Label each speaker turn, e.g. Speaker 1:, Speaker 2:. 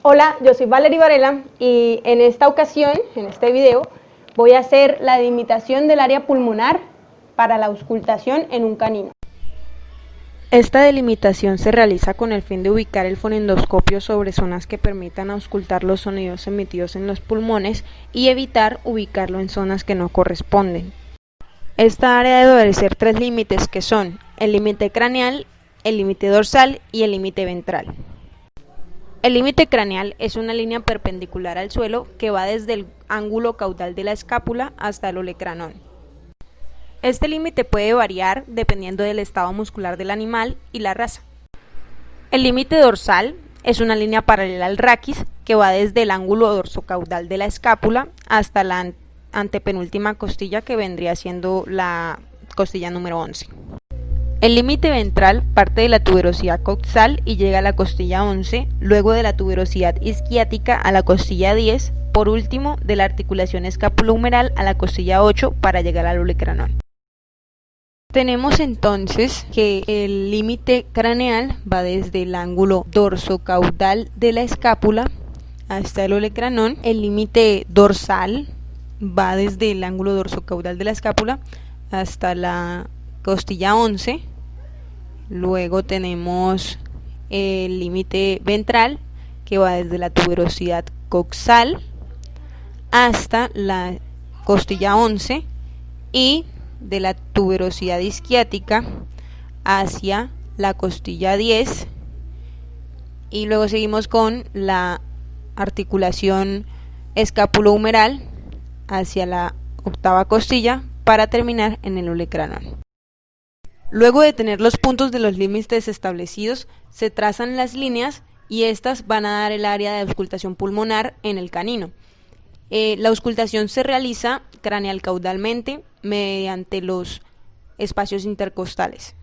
Speaker 1: Hola, yo soy Valery Varela y en esta ocasión, en este video, voy a hacer la delimitación del área pulmonar para la auscultación en un canino.
Speaker 2: Esta delimitación se realiza con el fin de ubicar el fonendoscopio sobre zonas que permitan auscultar los sonidos emitidos en los pulmones y evitar ubicarlo en zonas que no corresponden. Esta área debe obedecer tres límites que son el límite craneal, el límite dorsal y el límite ventral. El límite craneal es una línea perpendicular al suelo que va desde el ángulo caudal de la escápula hasta el olecranón. Este límite puede variar dependiendo del estado muscular del animal y la raza. El límite dorsal es una línea paralela al raquis que va desde el ángulo dorsocaudal de la escápula hasta la antepenúltima costilla, que vendría siendo la costilla número 11. El límite ventral parte de la tuberosidad coxal y llega a la costilla 11, luego de la tuberosidad isquiática a la costilla 10, por último de la articulación escapulohumeral a la costilla 8 para llegar al olecranón. Tenemos entonces que el límite craneal va desde el ángulo dorsocaudal de la escápula hasta el olecranón. El límite dorsal va desde el ángulo dorsocaudal de la escápula hasta la costilla 11. Luego tenemos el límite ventral, que va desde la tuberosidad coxal hasta la costilla 11 y de la tuberosidad isquiática hacia la costilla 10, y luego seguimos con la articulación escapulohumeral hacia la octava costilla para terminar en el olecranón. Luego de tener los puntos de los límites establecidos, se trazan las líneas y estas van a dar el área de auscultación pulmonar en el canino. La auscultación se realiza craneal caudalmente mediante los espacios intercostales.